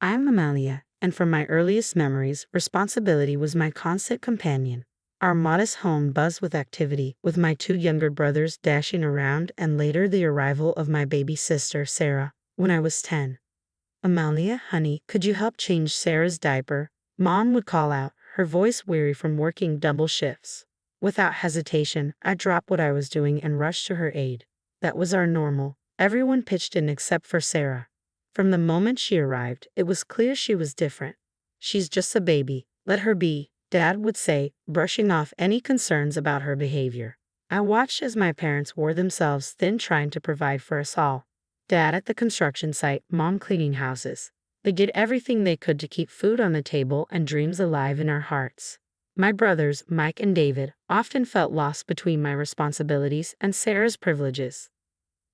I'm Amalia, and from my earliest memories, responsibility was my constant companion. Our modest home buzzed with activity, with my two younger brothers dashing around, and later the arrival of my baby sister, Sarah, when I was 10. Amalia, honey, could you help change Sarah's diaper? Mom would call out, her voice weary from working double shifts. Without hesitation, I dropped what I was doing and rushed to her aid. That was our normal. Everyone pitched in except for Sarah. From the moment she arrived, it was clear she was different. She's just a baby. Let her be, Dad would say, brushing off any concerns about her behavior. I watched as my parents wore themselves thin trying to provide for us all. Dad at the construction site, Mom cleaning houses. They did everything they could to keep food on the table and dreams alive in our hearts. My brothers, Mike and David, often felt lost between my responsibilities and Sarah's privileges.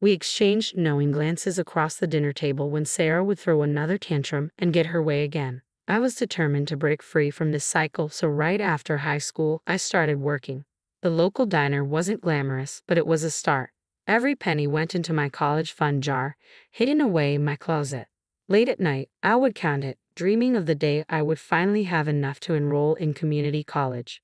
We exchanged knowing glances across the dinner table when Sarah would throw another tantrum and get her way again. I was determined to break free from this cycle, so right after high school, I started working. The local diner wasn't glamorous, but it was a start. Every penny went into my college fund jar, hidden away in my closet. Late at night, I would count it, dreaming of the day I would finally have enough to enroll in community college.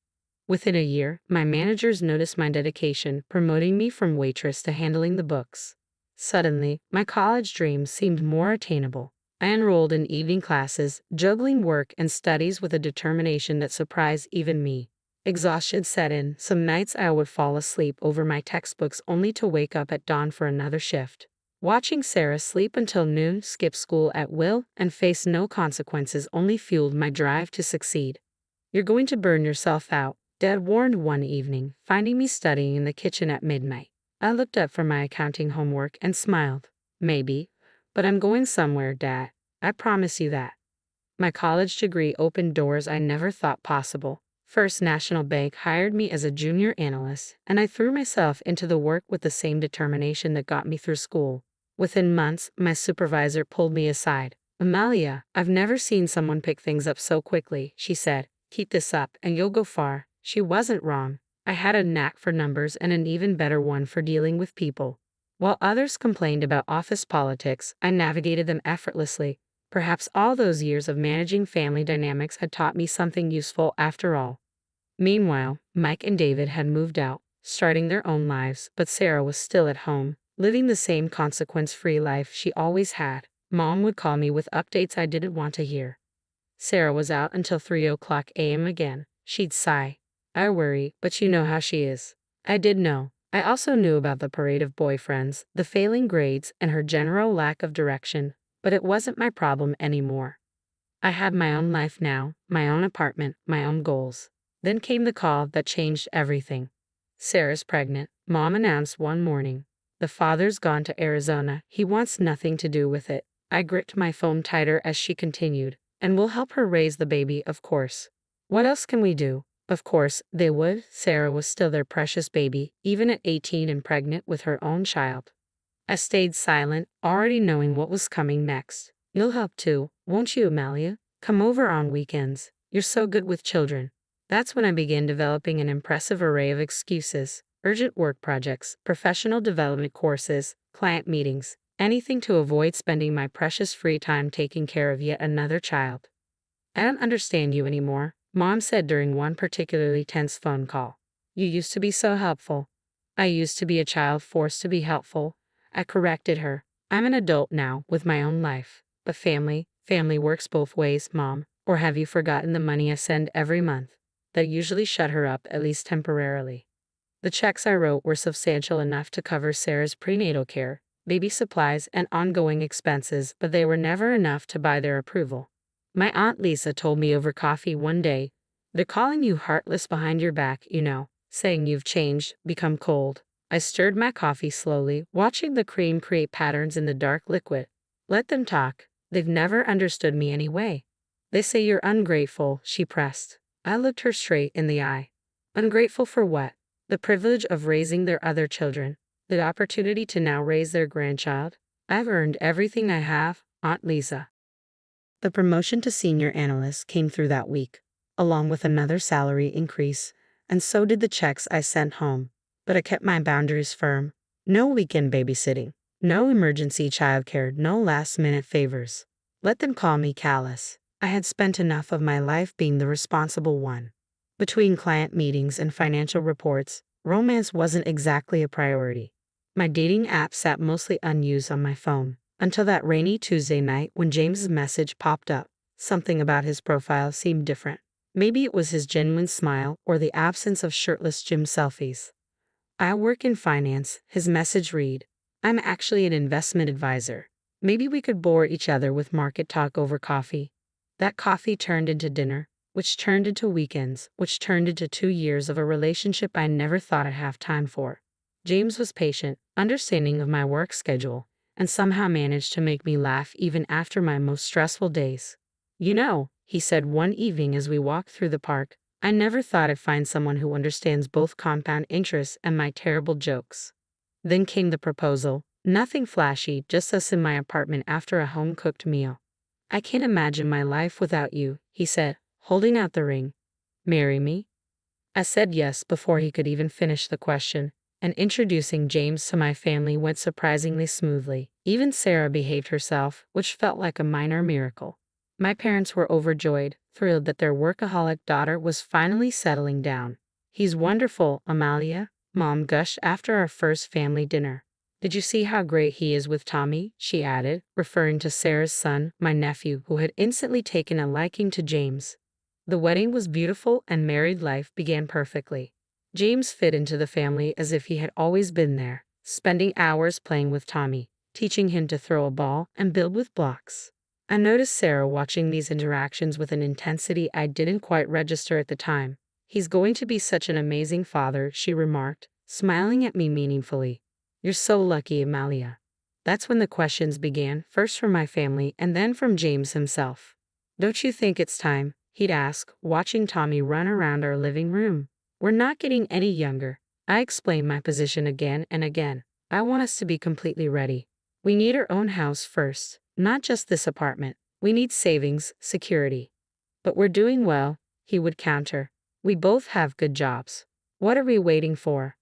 Within a year, my managers noticed my dedication, promoting me from waitress to handling the books. Suddenly, my college dreams seemed more attainable. I enrolled in evening classes, juggling work and studies with a determination that surprised even me. Exhaustion set in. Some nights I would fall asleep over my textbooks only to wake up at dawn for another shift. Watching Sarah sleep until noon, skip school at will, and face no consequences only fueled my drive to succeed. You're going to burn yourself out, Dad warned one evening, finding me studying in the kitchen at midnight. I looked up from my accounting homework and smiled. Maybe, but I'm going somewhere, Dad. I promise you that. My college degree opened doors I never thought possible. First National Bank hired me as a junior analyst, and I threw myself into the work with the same determination that got me through school. Within months, my supervisor pulled me aside. Amalia, I've never seen someone pick things up so quickly, she said. Keep this up, and you'll go far. She wasn't wrong. I had a knack for numbers and an even better one for dealing with people. While others complained about office politics, I navigated them effortlessly. Perhaps all those years of managing family dynamics had taught me something useful after all. Meanwhile, Mike and David had moved out, starting their own lives, but Sarah was still at home, living the same consequence-free life she always had. Mom would call me with updates I didn't want to hear. Sarah was out until 3 a.m. again. She'd sigh. I worry, but you know how she is. I did know. I also knew about the parade of boyfriends, the failing grades, and her general lack of direction, but it wasn't my problem anymore. I had my own life now, my own apartment, my own goals. Then came the call that changed everything. Sarah's pregnant, Mom announced one morning. The father's gone to Arizona. He wants nothing to do with it. I gripped my phone tighter as she continued. And we'll help her raise the baby, of course. What else can we do? Of course, they would. Sarah was still their precious baby, even at 18 and pregnant with her own child. I stayed silent, already knowing what was coming next. You'll help too, won't you, Amalia? Come over on weekends. You're so good with children. That's when I began developing an impressive array of excuses. Urgent work projects, professional development courses, client meetings, anything to avoid spending my precious free time taking care of yet another child. I don't understand you anymore, Mom said during one particularly tense phone call. You used to be so helpful. I used to be a child forced to be helpful. I corrected her. I'm an adult now, with my own life. But family works both ways, Mom. Or have you forgotten the money I send every month? That usually shut her up, at least temporarily. The checks I wrote were substantial enough to cover Sarah's prenatal care, baby supplies, and ongoing expenses, but they were never enough to buy their approval. My Aunt Lisa told me over coffee one day, "They're calling you heartless behind your back, you know, saying you've changed, become cold." I stirred my coffee slowly, watching the cream create patterns in the dark liquid. Let them talk. They've never understood me anyway. They say you're ungrateful, she pressed. I looked her straight in the eye. Ungrateful for what? The privilege of raising their other children. The opportunity to now raise their grandchild. I've earned everything I have, Aunt Lisa. The promotion to senior analyst came through that week, along with another salary increase, and so did the checks I sent home. But I kept my boundaries firm. No weekend babysitting, no emergency childcare, no last-minute favors. Let them call me callous. I had spent enough of my life being the responsible one. Between client meetings and financial reports, romance wasn't exactly a priority. My dating app sat mostly unused on my phone, until that rainy Tuesday night when James's message popped up. Something about his profile seemed different. Maybe it was his genuine smile or the absence of shirtless gym selfies. I work in finance, his message read. I'm actually an investment advisor. Maybe we could bore each other with market talk over coffee. That coffee turned into dinner, which turned into weekends, which turned into 2 years of a relationship I never thought I'd have time for. James was patient, understanding of my work schedule, and somehow managed to make me laugh even after my most stressful days. You know, he said one evening as we walked through the park, I never thought I'd find someone who understands both compound interest and my terrible jokes. Then came the proposal. Nothing flashy, just us in my apartment after a home-cooked meal. I can't imagine my life without you, he said, holding out the ring. Marry me? I said yes before he could even finish the question, and introducing James to my family went surprisingly smoothly. Even Sarah behaved herself, which felt like a minor miracle. My parents were overjoyed, thrilled that their workaholic daughter was finally settling down. He's wonderful, Amalia, Mom gushed after our first family dinner. Did you see how great he is with Tommy? She added, referring to Sarah's son, my nephew, who had instantly taken a liking to James. The wedding was beautiful and married life began perfectly. James fit into the family as if he had always been there, spending hours playing with Tommy, teaching him to throw a ball and build with blocks. I noticed Sarah watching these interactions with an intensity I didn't quite register at the time. He's going to be such an amazing father, she remarked, smiling at me meaningfully. You're so lucky, Amalia. That's when the questions began, first from my family and then from James himself. Don't you think it's time? He'd ask, watching Tommy run around our living room. We're not getting any younger. I explained my position again and again. I want us to be completely ready. We need our own house first, not just this apartment. We need savings, security. But we're doing well, he would counter. We both have good jobs. What are we waiting for?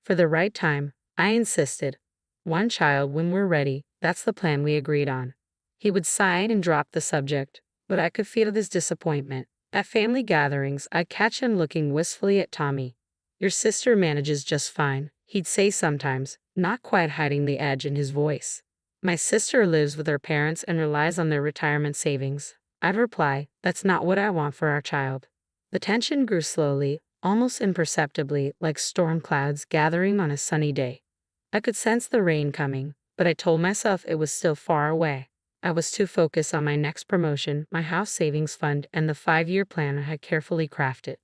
For the right time, I insisted. One child when we're ready, that's the plan we agreed on. He would sigh and drop the subject, but I could feel his disappointment. At family gatherings, I'd catch him looking wistfully at Tommy. Your sister manages just fine, he'd say sometimes, not quite hiding the edge in his voice. My sister lives with her parents and relies on their retirement savings. I'd reply, that's not what I want for our child. The tension grew slowly, almost imperceptibly, like storm clouds gathering on a sunny day. I could sense the rain coming, but I told myself it was still far away. I was too focused on my next promotion, my house savings fund, and the 5-year plan I had carefully crafted.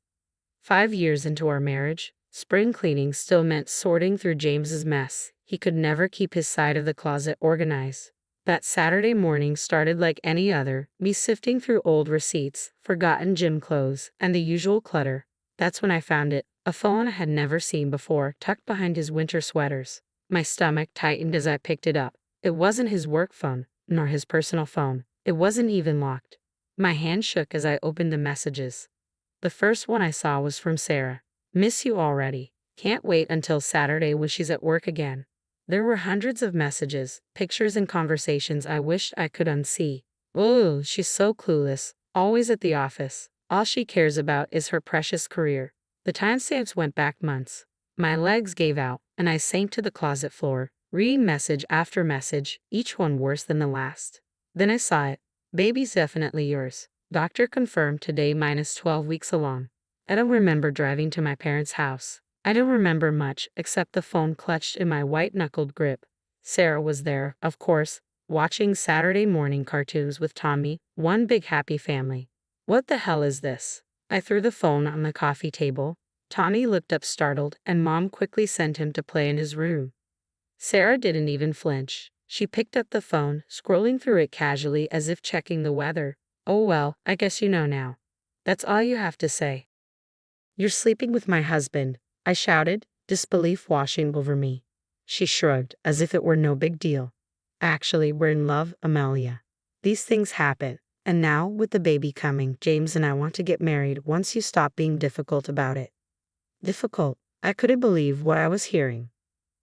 5 years into our marriage, spring cleaning still meant sorting through James's mess. He could never keep his side of the closet organized. That Saturday morning started like any other, me sifting through old receipts, forgotten gym clothes, and the usual clutter. That's when I found it, a phone I had never seen before, tucked behind his winter sweaters. My stomach tightened as I picked it up. It wasn't his work phone, nor his personal phone. It wasn't even locked. My hand shook as I opened the messages. The first one I saw was from Sarah. Miss you already. Can't wait until Saturday when she's at work again. There were hundreds of messages, pictures and conversations I wished I could unsee. Oh, she's so clueless, always at the office. All she cares about is her precious career. The timestamps went back months. My legs gave out, and I sank to the closet floor, reading message after message, each one worse than the last. Then I saw it. Baby's definitely yours. Doctor confirmed today minus 12 weeks along. I don't remember driving to my parents' house. I don't remember much except the phone clutched in my white-knuckled grip. Sarah was there, of course, watching Saturday morning cartoons with Tommy, one big happy family. What the hell is this? I threw the phone on the coffee table. Tommy looked up startled, and Mom quickly sent him to play in his room. Sarah didn't even flinch. She picked up the phone, scrolling through it casually as if checking the weather. Oh well, I guess you know now. That's all you have to say. You're sleeping with my husband, I shouted, disbelief washing over me. She shrugged, as if it were no big deal. Actually, we're in love, Amalia. These things happen. And now, with the baby coming, James and I want to get married once you stop being difficult about it. Difficult? I couldn't believe what I was hearing.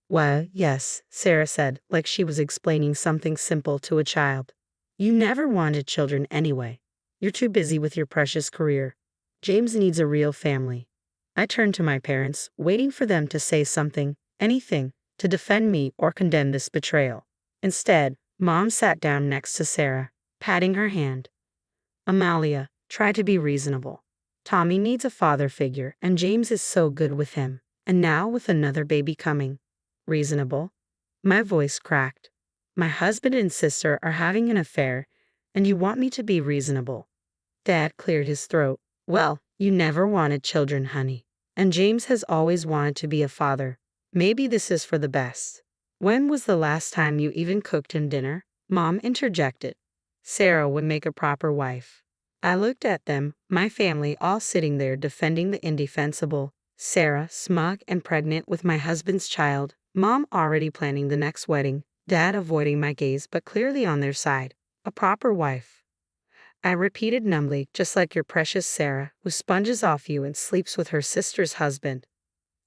Well, yes, Sarah said, like she was explaining something simple to a child. You never wanted children anyway. You're too busy with your precious career. James needs a real family. I turned to my parents, waiting for them to say something, anything, to defend me or condemn this betrayal. Instead, Mom sat down next to Sarah, patting her hand. Amalia, try to be reasonable. Tommy needs a father figure, and James is so good with him. And now with another baby coming. Reasonable? My voice cracked. My husband and sister are having an affair, and you want me to be reasonable. Dad cleared his throat. Well, you never wanted children, honey. And James has always wanted to be a father. Maybe this is for the best. When was the last time you even cooked him dinner? Mom interjected. Sarah would make a proper wife. I looked at them, my family all sitting there defending the indefensible. Sarah, smug and pregnant with my husband's child. Mom already planning the next wedding. Dad avoiding my gaze but clearly on their side. A proper wife. I repeated numbly, just like your precious Sarah, who sponges off you and sleeps with her sister's husband.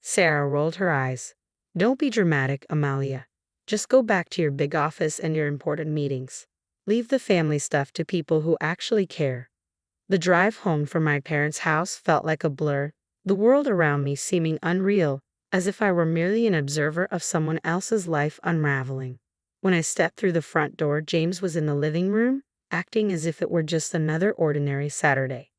Sarah rolled her eyes. Don't be dramatic, Amalia. Just go back to your big office and your important meetings. Leave the family stuff to people who actually care. The drive home from my parents' house felt like a blur, the world around me seeming unreal, as if I were merely an observer of someone else's life unraveling. When I stepped through the front door, James was in the living room, acting as if it were just another ordinary Saturday.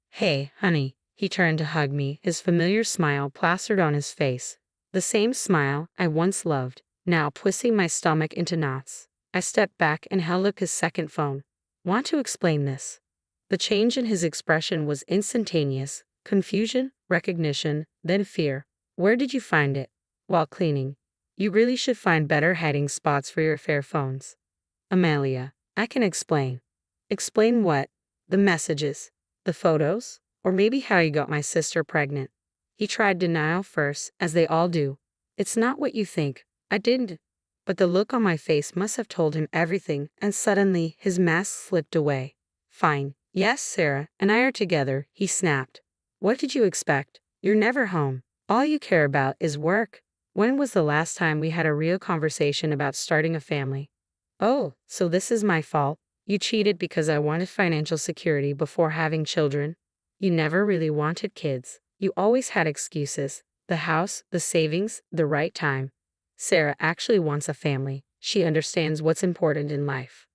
Hey, honey, he turned to hug me, his familiar smile plastered on his face. The same smile I once loved, now twisting my stomach into knots. I stepped back and held up his second phone. Want to explain this? The change in his expression was instantaneous. Confusion, recognition, then fear. Where did you find it? While cleaning. You really should find better hiding spots for your affair phones. Amalia, I can explain. Explain what? The messages. The photos? Or maybe how you got my sister pregnant. He tried denial first, as they all do. It's not what you think. I didn't. But the look on my face must have told him everything, and suddenly his mask slipped away. Fine. Yes, Sarah and I are together, he snapped. What did you expect? You're never home. All you care about is work. When was the last time we had a real conversation about starting a family? Oh, so this is my fault. You cheated because I wanted financial security before having children. You never really wanted kids. You always had excuses. The house, the savings, the right time. Sarah actually wants a family. She understands what's important in life.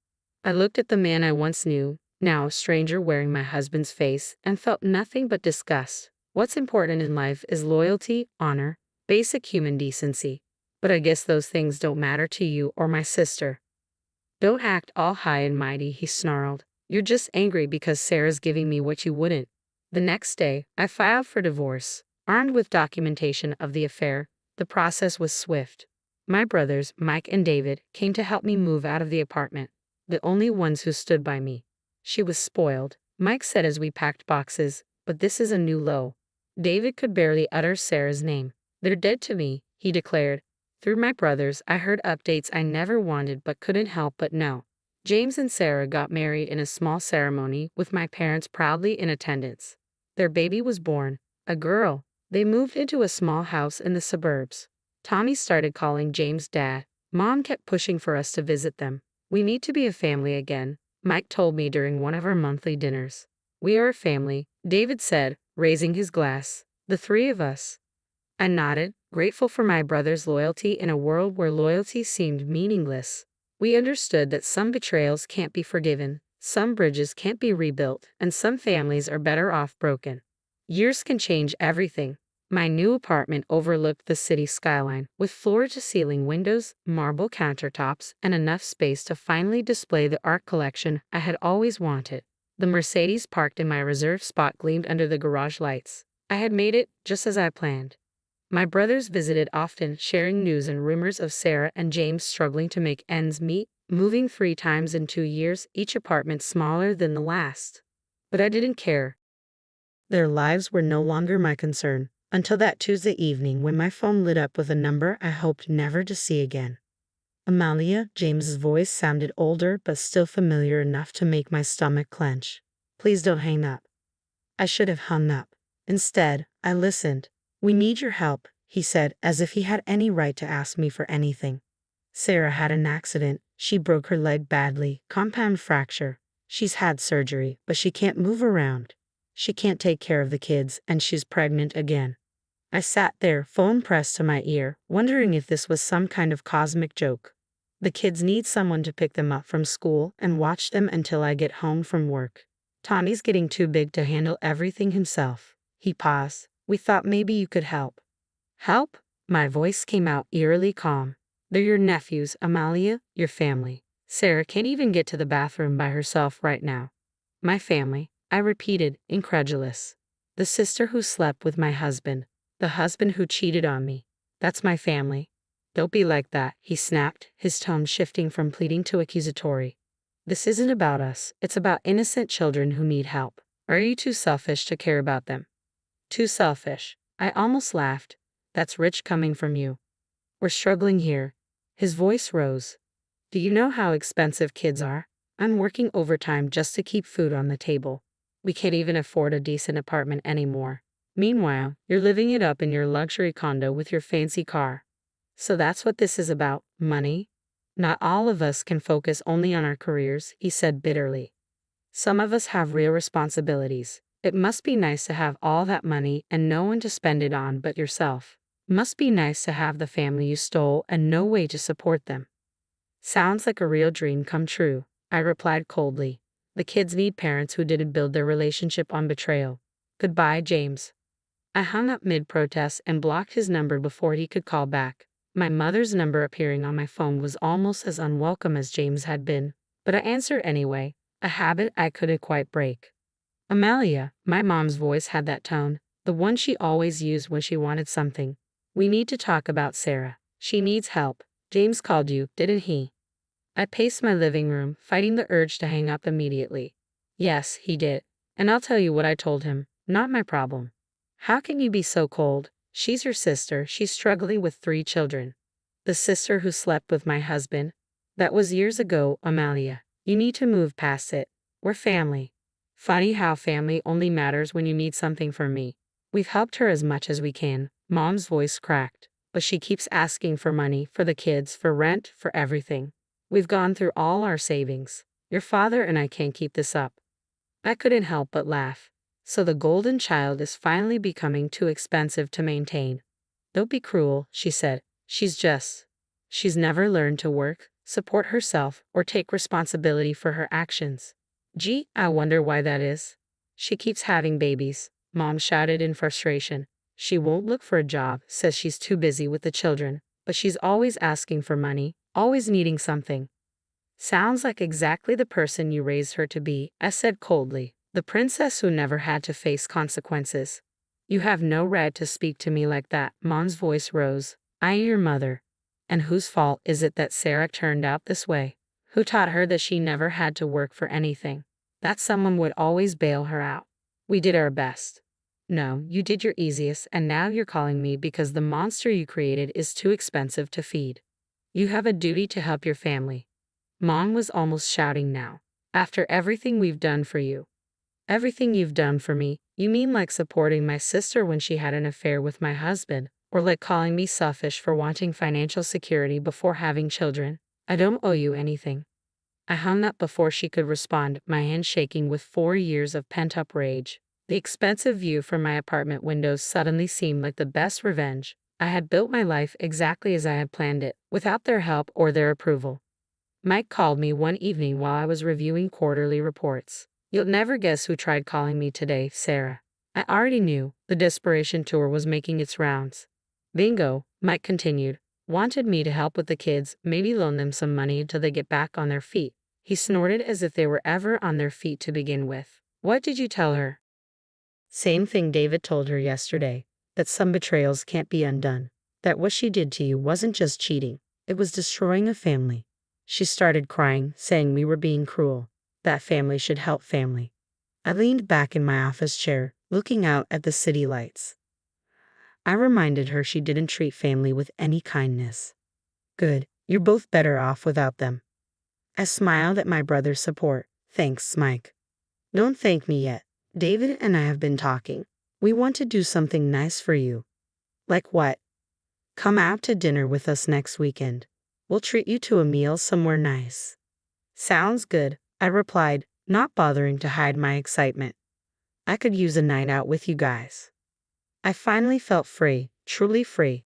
I looked at the man I once knew, now a stranger wearing my husband's face, and felt nothing but disgust. What's important in life is loyalty, honor, basic human decency. But I guess those things don't matter to you or my sister. Don't act all high and mighty, he snarled. You're just angry because Sarah's giving me what you wouldn't. The next day, I filed for divorce. Armed with documentation of the affair, the process was swift. My brothers, Mike and David, came to help me move out of the apartment, the only ones who stood by me. She was spoiled, Mike said as we packed boxes, but this is a new low. David could barely utter Sarah's name. They're dead to me, he declared. Through my brothers, I heard updates I never wanted but couldn't help but know. James and Sarah got married in a small ceremony with my parents proudly in attendance. Their baby was born, a girl. They moved into a small house in the suburbs. Tommy started calling James Dad. Mom kept pushing for us to visit them. We need to be a family again, Mike told me during one of our monthly dinners. We are a family, David said, raising his glass. The three of us. I nodded, grateful for my brother's loyalty in a world where loyalty seemed meaningless. We understood that some betrayals can't be forgiven, some bridges can't be rebuilt, and some families are better off broken. Years can change everything. My new apartment overlooked the city skyline, with floor-to-ceiling windows, marble countertops, and enough space to finally display the art collection I had always wanted. The Mercedes parked in my reserved spot gleamed under the garage lights. I had made it just as I planned. My brothers visited often, sharing news and rumors of Sarah and James struggling to make ends meet, moving 3 times in 2 years, each apartment smaller than the last. But I didn't care. Their lives were no longer my concern, until that Tuesday evening when my phone lit up with a number I hoped never to see again. Amalia, James's voice sounded older but still familiar enough to make my stomach clench. Please don't hang up. I should have hung up. Instead, I listened. We need your help, he said, as if he had any right to ask me for anything. Sarah had an accident. She broke her leg badly, compound fracture. She's had surgery, but she can't move around. She can't take care of the kids, and she's pregnant again. I sat there, phone pressed to my ear, wondering if this was some kind of cosmic joke. The kids need someone to pick them up from school and watch them until I get home from work. Tommy's getting too big to handle everything himself. He paused. We thought maybe you could help. Help? My voice came out eerily calm. They're your nephews, Amalia, your family. Sarah can't even get to the bathroom by herself right now. My family, I repeated, incredulous. The sister who slept with my husband. The husband who cheated on me. That's my family. Don't be like that, he snapped, his tone shifting from pleading to accusatory. This isn't about us, it's about innocent children who need help. Are you too selfish to care about them? Too selfish. I almost laughed. That's rich coming from you. We're struggling here. His voice rose. Do you know how expensive kids are? I'm working overtime just to keep food on the table. We can't even afford a decent apartment anymore. Meanwhile, you're living it up in your luxury condo with your fancy car. So that's what this is about, money? Not all of us can focus only on our careers, he said bitterly. Some of us have real responsibilities. It must be nice to have all that money and no one to spend it on but yourself. Must be nice to have the family you stole and no way to support them. Sounds like a real dream come true, I replied coldly. The kids need parents who didn't build their relationship on betrayal. Goodbye, James. I hung up mid-protest and blocked his number before he could call back. My mother's number appearing on my phone was almost as unwelcome as James had been, but I answered anyway, a habit I couldn't quite break. Amalia, my mom's voice had that tone, the one she always used when she wanted something. We need to talk about Sarah. She needs help. James called you, didn't he? I paced my living room, fighting the urge to hang up immediately. Yes, he did. And I'll tell you what I told him. Not my problem. How can you be so cold? She's your sister. She's struggling with 3 children. The sister who slept with my husband. That was years ago, Amalia. You need to move past it. We're family. Funny how family only matters when you need something from me. We've helped her as much as we can. Mom's voice cracked. But she keeps asking for money, for the kids, for rent, for everything. We've gone through all our savings. Your father and I can't keep this up. I couldn't help but laugh. So the golden child is finally becoming too expensive to maintain. Don't be cruel, she said. She's never learned to work, support herself, or take responsibility for her actions. Gee, I wonder why that is. She keeps having babies, Mom shouted in frustration. She won't look for a job, says she's too busy with the children, but she's always asking for money, always needing something. Sounds like exactly the person you raised her to be, I said coldly. The princess who never had to face consequences. You have no right to speak to me like that, Mom's voice rose. I am your mother. And whose fault is it that Sarah turned out this way? Who taught her that she never had to work for anything? That someone would always bail her out. We did our best. No, you did your easiest, and now you're calling me because the monster you created is too expensive to feed. You have a duty to help your family. Mom was almost shouting now. After everything we've done for you. Everything you've done for me, you mean like supporting my sister when she had an affair with my husband, or like calling me selfish for wanting financial security before having children? I don't owe you anything. I hung up before she could respond, my hand shaking with 4 years of pent-up rage. The expensive view from my apartment windows suddenly seemed like the best revenge. I had built my life exactly as I had planned it, without their help or their approval. Mike called me one evening while I was reviewing quarterly reports. You'll never guess who tried calling me today, Sarah. I already knew. The desperation tour was making its rounds. Bingo, Mike continued. Wanted me to help with the kids, maybe loan them some money until they get back on their feet. He snorted as if they were ever on their feet to begin with. What did you tell her? Same thing David told her yesterday. That some betrayals can't be undone. That what she did to you wasn't just cheating. It was destroying a family. She started crying, saying we were being cruel. That family should help family. I leaned back in my office chair, looking out at the city lights. I reminded her she didn't treat family with any kindness. Good, you're both better off without them. I smiled at my brother's support. Thanks, Mike. Don't thank me yet. David and I have been talking. We want to do something nice for you. Like what? Come out to dinner with us next weekend. We'll treat you to a meal somewhere nice." "Sounds good," I replied, not bothering to hide my excitement. I could use a night out with you guys. I finally felt free, truly free.